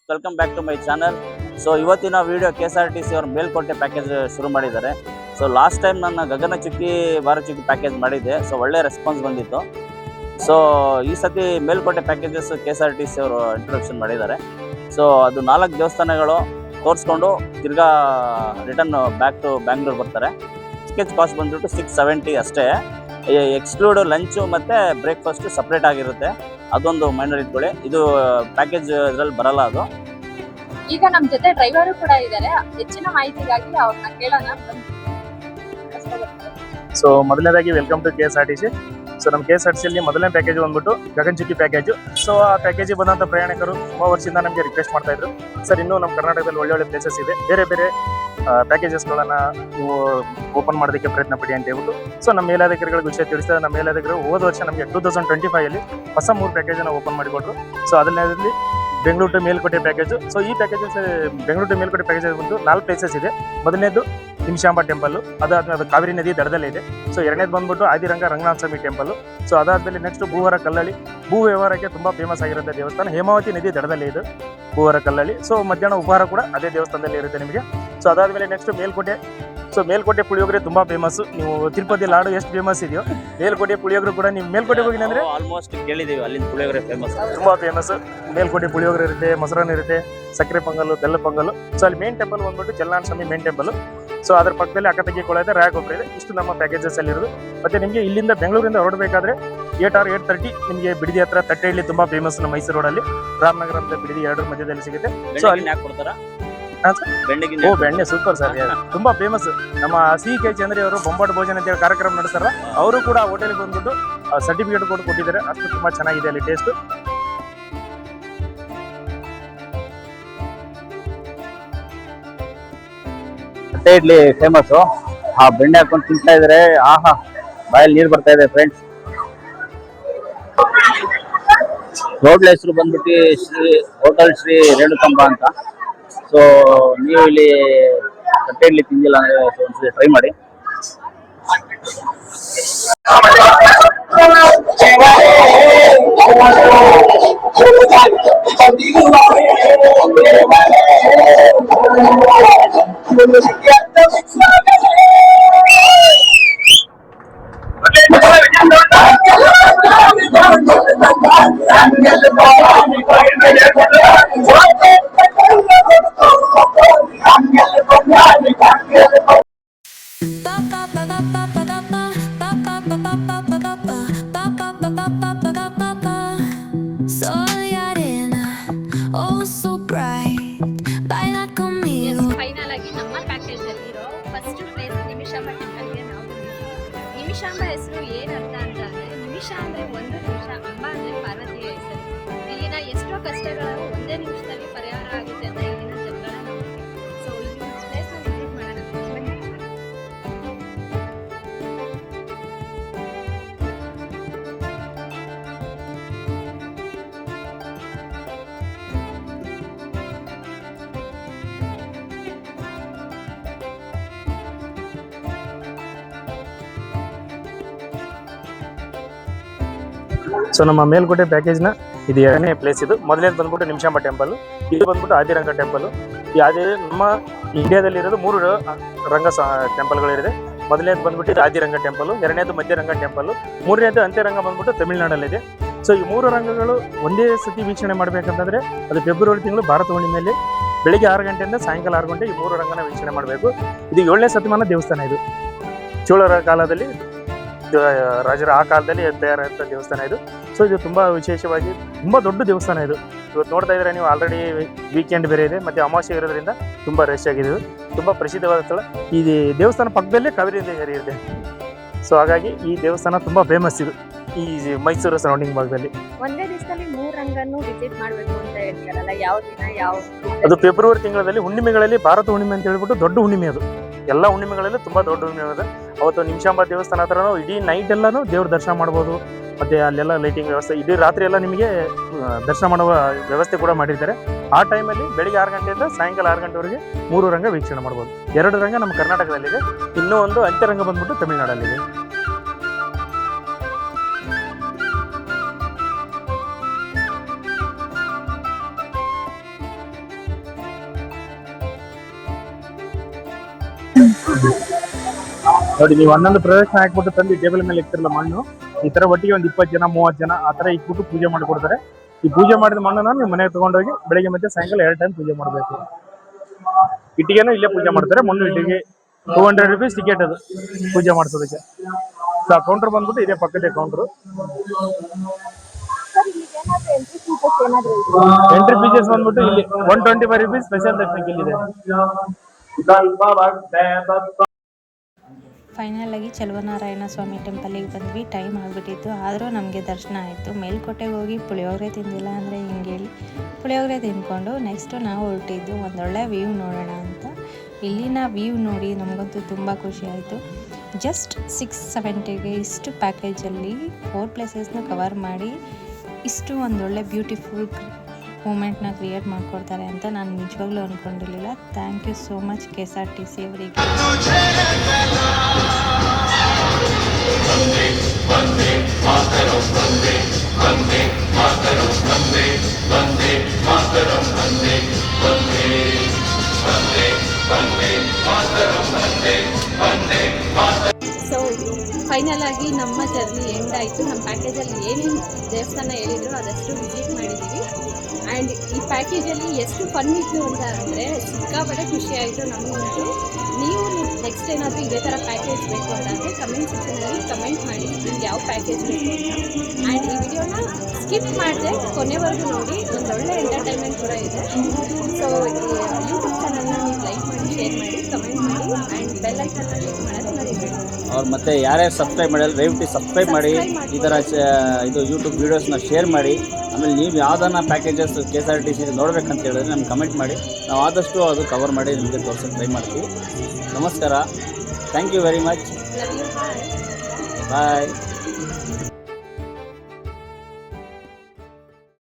Welcome back to my channel. So ಇವತ್ತಿನ video KSRTC ಅವ್ರ Melkote package ಶುರು ಮಾಡಿದ್ದಾರೆ. ಸೊ ಲಾಸ್ಟ್ ಟೈಮ್ ನನ್ನ ಗಗನಚುಕ್ಕಿ ಭಾರತಚುಕ್ಕಿ ಪ್ಯಾಕೇಜ್ ಮಾಡಿದ್ದೆ. ಸೊ ಒಳ್ಳೆ ರೆಸ್ಪಾನ್ಸ್ ಬಂದಿತ್ತು. ಸೊ ಈ ಸತಿ ಮೇಲ್ಕೋಟೆ ಪ್ಯಾಕೇಜಸ್ KSRTC ಅವರು ಇಂಟ್ರೊಡಕ್ಷನ್ ಮಾಡಿದ್ದಾರೆ. ಸೊ ಅದು 4 ದೇವಸ್ಥಾನಗಳು ತೋರಿಸ್ಕೊಂಡು ತಿರ್ಗಾ ರಿಟರ್ನ್ ಬ್ಯಾಕ್ ಟು ಬ್ಯಾಂಗ್ಳೂರ್ ಬರ್ತಾರೆ. ಪ್ಯಾಕೇಜ್ ಕಾಸ್ಟ್ ಬಂದ್ಬಿಟ್ಟು 670 ಅಷ್ಟೇ. ಎಕ್ಸ್ಕ್ಲೂಡ್ ಲಂಚು ಮತ್ತು ಬ್ರೇಕ್ಫಾಸ್ಟು ಸಪ್ರೇಟ್ ಆಗಿರುತ್ತೆ. ಅದೊಂದು ಮೈನರ್ ಇಟ್ಕೊಳ್ಳಿ. ಇದು ಪ್ಯಾಕೇಜ್ ಇದರಲ್ಲಿ ಬರಲ್ಲ ಅದು. ಈಗ ನಮ್ಮ ಜೊತೆ ಡ್ರೈವರು ಕೂಡ ಇದ್ದಾರೆ. ಹೆಚ್ಚಿನ ಮಾಹಿತಿಗಾಗಿ ಅವ್ರನ್ನ ಕೇಳೋಣ. ಸೊ ಮೊದಲನೇದಾಗಿ ವೆಲ್ಕಮ್ ಟು KSRTC. ಸೊ ನಮ್ಮ KSRTC ಅಲ್ಲಿ ಮೊದಲನೇ ಪ್ಯಾಕೇಜ್ ಬಂದ್ಬಿಟ್ಟು ಗಗನಚುಕ್ಕಿ ಪ್ಯಾಕೇಜು. ಸೊ ಆ ಪ್ಯಾಕೇಜಿಗೆ ಬಂದಂಥ ಪ್ರಯಾಣಿಕರು ತುಂಬಾ ವರ್ಷದಿಂದ ನಮಗೆ ರಿಕ್ವೆಸ್ಟ್ ಮಾಡ್ತಾ ಇದ್ರು, ಸರ್ ಇನ್ನೂ ನಮ್ಮ ಕರ್ನಾಟಕದಲ್ಲಿ ಒಳ್ಳೊಳ್ಳೆ ಪ್ಲೇಸಸ್ ಇದೆ, ಬೇರೆ ಬೇರೆ ಪ್ಯಾಕೇಜಸ್ಗಳನ್ನ ನೀವು ಓಪನ್ ಮಾಡೋದಕ್ಕೆ ಪ್ರಯತ್ನ ಪಡಿ ಅಂತ ಹೇಳ್ಬಿಟ್ಟು. ಸೊ ನಮ್ಮ ಮೇಲಾಧಿಕಾರಿಗಳಿಗೆ ವಿಷಯ ತಿಳಿಸಿದ ನಮ್ಮ ಮೇಲಾಧಿಕಾರಿಗಳು ಹೋದ ವರ್ಷ ನಮಗೆ 2025 ಅಲ್ಲಿ ಹೊಸ 3 ಪ್ಯಾಕೇಜನ್ನು ಓಪನ್ ಮಾಡಿಕೊಟ್ರು. ಸೊ ಅದರಲ್ಲಿ Bengaluru to Melkote package. So ಈ packages Bengaluru to Melkote package ಬಂದು 4 ಪ್ಲೇಸಸ್ ಇದೆ. ಮೊದಲನೇದು ನಿಮಿಷಾಂಬ ಟೆಂಪಲ್, ಅದಾದ್ಮೇಲೆ ಅದು ಕಾವೇರಿ ನದಿ ದಡದಲ್ಲೇ ಇದೆ. ಸೊ ಎರಡನೇದು ಬಂದ್ಬಿಟ್ಟು ಆದಿರಂಗ ರಂಗನಾಥ ಸ್ವಾಮಿ ಟೆಂಪಲ್. ಸೊ ಅದಾದ್ಮೇಲೆ ನೆಕ್ಸ್ಟ್ ಭೂವರ ಕಲ್ಲಳ್ಳಿ, ಭೂ ವ್ಯವಹಾರಕ್ಕೆ ತುಂಬಾ ಫೇಮಸ್ ಆಗಿರುತ್ತೆ ದೇವಸ್ಥಾನ. ಹೇಮಾವತಿ ನದಿ ದಡದಲ್ಲಿ ಇದೆ ಭೂವರ ಕಲ್ಲಳ್ಳಿ. ಸೊ ಮಧ್ಯಾಹ್ನ ಉಪಹಾರ ಕೂಡ ಅದೇ ದೇವಸ್ಥಾನದಲ್ಲಿ ಇರುತ್ತೆ ನಿಮಗೆ. ಸೊ ಅದಾದ್ಮೇಲೆ ನೆಕ್ಸ್ಟ್ ಮೇಲ್ಕೋಟೆ. ಸೊ ಮೇಲ್ಕೋಟೆ ಪುಳಿಯೋಗರೆ ತುಂಬಾ ಫೇಮಸ್. ನೀವು ತಿರುಪತಿ ಲಾಡು ಎಷ್ಟು ಫೇಮಸ್ ಇದೆಯೋ ಮೇಲ್ಕೋಟೆ ಪುಳಿಯೋಗರೆ ಕೂಡ ನೀವು ಮೇಲ್ಕೋಟೆ ಹೋಗಿದ್ರೆ ಆಲ್ಮೋಸ್ಟ್ ಕೇಳಿದೀವಿ, ಅಲ್ಲಿಂದ ಪುಳಿಯೋಗರೆ ಫೇಮಸ್, ತುಂಬಾ ಫೇಮಸ್. ಮೇಲ್ಕೋಟೆ ಪುಳಿಯೋಗರೆ ಇರುತ್ತೆ, ಮೊಸರನ್ನ ಇರುತ್ತೆ, ಸಕ್ಕರೆ ಪೊಂಗಲ್ಲು, ಬೆಲ್ಲ ಪೊಂಗಲ್ಲು. ಸೊ ಅಲ್ಲಿ ಮೇನ್ ಟೆಂಪಲ್ ಬಂದ್ಬಿಟ್ಟು ಜಲನಾಥ ಸ್ವಾಮಿ ಮೇನ್ ಟೆಂಪಲ್. ಸೊ ಅದ್ರ ಪಕ್ಕದಲ್ಲಿ ಅಕ್ಕತಗಿ ಕೊಳ ಇದೆ, ರಾಯಗೊಬ್ಬರ ಇದೆ. ಇಷ್ಟು ನಮ್ಮ ಪ್ಯಾಕೇಜಸ್ ಅಲ್ಲಿ ಇರೋದು. ಮತ್ತೆ ನಿಮಗೆ ಇಲ್ಲಿಂದ ಬೆಂಗಳೂರಿಂದ ಹೊರಡಬೇಕಾದ್ರೆ 8 or 8:30 ನಿಮಗೆ ಬಿಡದಿ ಹತ್ರ ತಟ್ಟೆ ಇಡ್ಲಿ ತುಂಬಾ ಫೇಮಸ್. ನಮ್ಮ ಮೈಸೂರು ರೋಡಲ್ಲಿ ರಾಮನಗರ ಅಂತ ಬಿಡದಿ 2 ಮಧ್ಯದಲ್ಲಿ ಸಿಗುತ್ತೆ. ಸೊ ಅಲ್ಲಿ ಕೊಡ್ತಾರ ಬೆಣ್ಣೆ ಸೂಪರ್ ಸರ್, ತುಂಬಾ ಫೇಮಸ್. ನಮ್ಮ CK ಚಂದ್ರಿ ಅವರು ಬೊಂಬಾಟ್ ಭೋಜನ ಅಂತ ಹೇಳಿ ಕಾರ್ಯಕ್ರಮ ನಡೆಸ್ತಾರ. ಅವರು ಕೂಡ ಹೋಟೆಲ್ಗೆ ಬಂದ್ಬಿಟ್ಟು ಸರ್ಟಿಫಿಕೇಟ್ ಕೊಟ್ಟಿದ್ದಾರೆ. ಅಷ್ಟು ತುಂಬಾ ಚೆನ್ನಾಗಿದೆ ಅಲ್ಲಿ ಟೇಸ್ಟ್. ತಟ್ಟೆ ಇಡ್ಲಿ ಫೇಮಸ್. ಆ ಬೆಣ್ಣೆ ಹಾಕೊಂಡು ತಿಂತಾ ಇದ್ರೆ ಆಹಾ, ಬಾಯಲ್ಲಿ ನೀರು ಬರ್ತಾ ಇದೆ ಫ್ರೆಂಡ್ಸ್. ಹೋಟ್ಲ್ ಹೆಸರು ಬಂದ್ಬಿಟ್ಟು ಹೋಟೆಲ್ ಶ್ರೀ ರೇಣುಕಂಬ ಅಂತ. ಸೊ ನೀವು ಇಲ್ಲಿ ತಟ್ಟೆ ಇಡ್ಲಿ ತಿಂದಿಲ್ಲ ಅಂದ್ರೆ ಒಂದ್ಸತಿ ಟ್ರೈ ಮಾಡಿ. ಫೈನಲ್ ಆಗಿ ನಮ್ಮ ಪ್ಯಾಕೇಜ್ ಅಲ್ಲಿ ಇರೋ ಫಸ್ಟ್ ಪ್ಲೇಸ್ ನಿಮಿಷಾಂಬ ಟೆಂಪಲ್ಗೆ ನಾವು ಬಂದಿದ್ದೀವಿ. ನಿಮಿಷಾಂಬ ಹೆಸರು ಏನರ್ಥ ಅಂತಂದ್ರೆ, ನಿಮಿಷ ಅಂದ್ರೆ 1 ನಿಮಿಷ, ಅಂಬ ಅಂದ್ರೆ ಪಾರ್ವತಿಯ ಹೆಸರು. ಇಲ್ಲಿನ ಎಷ್ಟೋ ಕಷ್ಟಗಳು 1 ನಿಮಿಷದಲ್ಲಿ ಪರಿಹಾರ ಆಗುತ್ತೆ ಅಂತ ಇಲ್ಲಿನ ಜನಗಳ ನಂಬಿಕೆ. ಸೊ ಈ ಪ್ಲೇಸ್ ವಿಸಿಟ್ ಮಾಡೋಣ ಬನ್ನಿ. ಸೊ ನಮ್ಮ ಮೇಲ್ಕೋಟೆ ಪ್ಯಾಕೇಜ್ನ ಇದು 2ನೇ ಪ್ಲೇಸ್. ಇದು ಮೊದಲನೇದು ಬಂದ್ಬಿಟ್ಟು ನಿಮಿಷಾಂಬ ಟೆಂಪಲ್, ಇದು ಬಂದ್ಬಿಟ್ಟು ಆದಿರಂಗ ಟೆಂಪಲ್. ಈ ನಮ್ಮ ಇಂಡಿಯಾದಲ್ಲಿ ಇರೋದು 3 ರಂಗ ಟೆಂಪಲ್ಗಳಿದೆ. ಮೊದಲನೇದು ಬಂದ್ಬಿಟ್ಟು ಆದಿರಂಗ ಟೆಂಪಲ್, 2ನೇದು ಮಧ್ಯರಂಗ ಟೆಂಪಲ್, 3ನೇದು ಅಂತ್ಯರಂಗ ಬಂದ್ಬಿಟ್ಟು ತಮಿಳುನಾಡಲ್ಲಿದೆ. ಸೊ ಈ 3 ರಂಗಗಳು ಒಂದೇ ಸತಿ ವೀಕ್ಷಣೆ ಮಾಡಬೇಕಂತಂದ್ರೆ ಅದು ಫೆಬ್ರವರಿ ತಿಂಗಳು ಭಾರತ ಹುಣ್ಣಿಮೆಯಲ್ಲಿ ಬೆಳಿಗ್ಗೆ 6 ಗಂಟೆಯಿಂದ ಸಾಯಂಕಾಲ 6 ಗಂಟೆ ಈ 3 ರಂಗನ ವೀಕ್ಷಣೆ ಮಾಡಬೇಕು. ಇದು 7ನೇ ಶತಮಾನ ದೇವಸ್ಥಾನ. ಇದು ಚೋಳರ ಕಾಲದಲ್ಲಿ ರಾಜರ ಆ ಕಾಲದಲ್ಲಿ ತಯಾರಾದಂಥ ದೇವಸ್ಥಾನ ಇದು. ಸೊ ಇದು ತುಂಬಾ ವಿಶೇಷವಾಗಿ ತುಂಬಾ ದೊಡ್ಡ ದೇವಸ್ಥಾನ ಇದು. ಇವತ್ತು ನೋಡ್ತಾ ಇದ್ರೆ ನೀವು ಆಲ್ರೆಡಿ ವೀಕೆಂಡ್ ಬೇರೆ ಇದೆ, ಮತ್ತೆ ಅಮಾವಾಸ್ಯೆ ಇರೋದ್ರಿಂದ ತುಂಬಾ ರಶ್ ಆಗಿದೆ. ಇದು ತುಂಬಾ ಪ್ರಸಿದ್ಧವಾದ ಸ್ಥಳ. ಈ ದೇವಸ್ಥಾನ ಪಕ್ಕದಲ್ಲೇ ಕಾವೇರಿ ನದಿ ಹರಿಯುತ್ತೆ. ಸೊ ಹಾಗಾಗಿ ಈ ದೇವಸ್ಥಾನ ತುಂಬಾ ಫೇಮಸ್ ಇದು ಈ ಮೈಸೂರು ಸರೌಂಡಿಂಗ್ ಭಾಗದಲ್ಲಿ. ಒಂದೇ ದಿವಸದಲ್ಲಿ 3 ರಂಗನ್ನು ವಿಸಿಟ್ ಮಾಡಬೇಕು ಅಂತ ಹೇಳ್ತಾರಲ್ಲ, ಯಾವ ದಿನ ಯಾವ? ಅದು ಫೆಬ್ರವರಿ ತಿಂಗಳಲ್ಲಿ ಹುಣ್ಣಿಮೆಗಳಲ್ಲಿ ಭಾರತ ಹುಣ್ಣಿಮೆ ಅಂತ ಹೇಳ್ಬಿಟ್ಟು ದೊಡ್ಡ ಹುಣ್ಣಿಮೆ. ಅದು ಎಲ್ಲ ಹುಣ್ಣಿಮೆಗಳಲ್ಲಿ ತುಂಬಾ ದೊಡ್ಡ ಹುಣ್ಣಿಮೆ ಇದೆ. ಅವತ್ತು ನಿಮಿಷಾಂಬ ದೇವಸ್ಥಾನ ಹತ್ರ ಇಡೀ ನೈಟ್ ಎಲ್ಲಾನು ದೇವ್ರ ದರ್ಶನ ಮಾಡ್ಬೋದು. ಮತ್ತೆ ಅಲ್ಲೆಲ್ಲ ಲೈಟಿಂಗ್ ವ್ಯವಸ್ಥೆ, ಇಡೀ ರಾತ್ರಿ ಎಲ್ಲ ನಿಮಗೆ ದರ್ಶನ ಮಾಡುವ ವ್ಯವಸ್ಥೆ ಕೂಡ ಮಾಡಿರ್ತಾರೆ. ಆ ಟೈಮಲ್ಲಿ ಬೆಳಿಗ್ಗೆ 6 ಗಂಟೆಯಿಂದ ಸಾಯಂಕಾಲ 6 ಗಂಟೆವರೆಗೆ 3 ರಂಗ ವೀಕ್ಷಣೆ ಮಾಡ್ಬೋದು. 2 ರಂಗ ನಮ್ಮ ಕರ್ನಾಟಕದಲ್ಲಿದೆ, ಇನ್ನೂ ಒಂದು ಅಂತ್ಯರಂಗ ಬಂದ್ಬಿಟ್ಟು ತಮಿಳುನಾಡಲ್ಲಿದೆ. ನೋಡಿ ನೀವು ಹನ್ನೊಂದು ಪ್ರದಕ್ಷಿಣೆ ಹಾಕ್ಬಿಟ್ಟು ತಂದು ಟೇಬಲ್ ಮೇಲೆ ಇಕ್ತಿರಲ್ಲ ಮಣ್ಣು, ಈ ತರ ಒಟ್ಟಿಗೆ ಒಂದು 20 ಜನ 30 ಜನ ಆ ತರ ಇಕ್ಬಿಟ್ಟು ಪೂಜೆ ಮಾಡಿಕೊಡ್ತಾರೆ. ಈ ಪೂಜೆ ಮಾಡಿದ ಮಣ್ಣನ್ನ ನೀವು ಮನೆಗೆ ತಗೊಂಡೋಗಿ ಬೆಳಿಗ್ಗೆ ಮತ್ತೆ ಸಾಯಂಕಾಲ 2 ಟೈಮ್ ಪೂಜೆ ಮಾಡಬೇಕು. ಇಟ್ಟಿಗೆನೂ ಇಲ್ಲೇ ಪೂಜೆ ಮಾಡ್ತಾರೆ. ಮಣ್ಣು ಇಟ್ಟಿಗೆ 200 ರೂಪೀಸ್ ಟಿಕೆಟ್ ಅದು ಪೂಜೆ ಮಾಡಿಸೋದಕ್ಕೆ. ಸೊ ಆ ಕೌಂಟರ್ ಬಂದ್ಬಿಟ್ಟು ಇದೇ ಪಕ್ಕದೇ ಕೌಂಟರ್. ಎಂಟ್ರಿ ಫೀಸಸ್ ಬಂದ್ಬಿಟ್ಟು ಇಲ್ಲಿ 125 ರೂಪೀಸ್ ಸ್ಪೆಷಲ್ ದರ್ಶನಕ್ಕೆ ಇಲ್ಲಿದೆ. ಫೈನಲ್ ಆಗಿ ಚೆಲುವನಾರಾಯಣ ಸ್ವಾಮಿ ಟೆಂಪಲಿಗೆ ಬಂದ್ವಿ. ಟೈಮ್ ಆಗಿಬಿಟ್ಟಿತ್ತು, ಆದರೂ ನಮಗೆ ದರ್ಶನ ಆಯಿತು. ಮೇಲ್ಕೋಟೆಗೆ ಹೋಗಿ ಪುಳಿಯೋಗರೆ ತಿಂದಿಲ್ಲ ಅಂದರೆ ಹಿಂಗೆ ಹೇಳಿ ಪುಳಿಯೋಗರೆ ತಿಂದ್ಕೊಂಡು ನೆಕ್ಸ್ಟು ನಾವು ಹೊರಟಿದ್ದು ಒಂದೊಳ್ಳೆ ವ್ಯೂ ನೋಡೋಣ ಅಂತ. ಇಲ್ಲಿನ ವ್ಯೂ ನೋಡಿ ನಮಗಂತೂ ತುಂಬ ಖುಷಿ ಆಯಿತು. ಜಸ್ಟ್ 670ಗೆ ಇಷ್ಟು ಪ್ಯಾಕೇಜಲ್ಲಿ 4 ಪ್ಲೇಸಸ್ನ ಕವರ್ ಮಾಡಿ ಇಷ್ಟು ಒಂದೊಳ್ಳೆ ಬ್ಯೂಟಿಫುಲ್ ಮೂಮೆಂಟ್ನ ಕ್ರಿಯೇಟ್ ಮಾಡಿಕೊಡ್ತಾರೆ ಅಂತ ನಾನು ನಿಜವಾಗ್ಲೂ ಅಂದ್ಕೊಂಡಿರಲಿಲ್ಲ. Thank you so much KSRTC ಅವರಿಗೆ. ಸೊ ಫೈನಲ್ ಆಗಿ ನಮ್ಮ ಜರ್ನಿ ಎಂಡ್ ಆಯಿತು. ನಮ್ಮ ಪ್ಯಾಕೇಜಲ್ಲಿ ಏನೇನು ದೇವಸ್ಥಾನ ಹೇಳಿದ್ರು ಅದಷ್ಟು ವಿಸಿಟ್ ಮಾಡಿದ್ದೀವಿ. ಆ್ಯಂಡ್ ಈ ಪ್ಯಾಕೇಜಲ್ಲಿ ಎಷ್ಟು ಫನ್ ಇತ್ತು ಅಂತ ಅಂದರೆ ಸಿಕ್ಕಾಪಟ್ಟೆ ಖುಷಿ ಆಯಿತು ನಮಗಂತೂ. ನೀವು ನೆಕ್ಸ್ಟ್ ಏನಾದರೂ ಇದೇ ಥರ ಪ್ಯಾಕೇಜ್ ಬೇಕು ಅಂತಂದರೆ ಕಮೆಂಟ್ ಸೆಕ್ಷನಲ್ಲಿ ಕಮೆಂಟ್ ಮಾಡಿ ನಿಮ್ಗೆ ಯಾವ ಪ್ಯಾಕೇಜ್ ಬೇಕು ಅಂತ. ಆ್ಯಂಡ್ ಈ ವಿಡಿಯೋನ ಸ್ಕಿಪ್ ಮಾಡಿದೆ ಕೊನೆವರೆಗೂ ನೋಡಿ, ಒಂದೊಳ್ಳೆ ಎಂಟರ್ಟೈನ್ಮೆಂಟ್ ಕೂಡ ಇದೆ. ಸೊ ಯೂಟ್ಯೂಬ್ ಚಾನಲ್ನ ನೀವು ಲೈಕ್ ಮಾಡಿ, ಶೇರ್ ಮಾಡಿ, ಕಮೆಂಟ್ ಮಾಡಿ ಆ್ಯಂಡ್ ಬೆಲ್ ಐಕನ್ನ ಕ್ಲಿಕ್ ಮಾಡೋದು ಮರಿಬೇಡಿ. ಅವ್ರು ಮತ್ತೆ ಯಾರ್ಯಾರು ಸಬ್ಸ್ಕ್ರೈಬ್ ಮಾಡಿಲ್ಲ ದಯವಿಟ್ಟು ಸಬ್ಸ್ಕ್ರೈಬ್ ಮಾಡಿ. ಈ ಥರ ಇದು ಯೂಟ್ಯೂಬ್ ವೀಡಿಯೋಸ್ನ ಶೇರ್ ಮಾಡಿ. ಆಮೇಲೆ ನೀವು ಯಾವ್ದನ್ನ ಪ್ಯಾಕೇಜಸ್ KSRTC ನೋಡ್ಬೇಕಂತ ಹೇಳಿದ್ರೆ ನಮ್ಗೆ ಕಮೆಂಟ್ ಮಾಡಿ, ನಾವು ಆದಷ್ಟು ಅದು ಕವರ್ ಮಾಡಿ ನಿಮಗೆ ತೋರ್ಸೋಕ್ಕೆ ಟ್ರೈ ಮಾಡ್ತೀವಿ. ನಮಸ್ಕಾರ, thank you very much, love you, bye. Bye.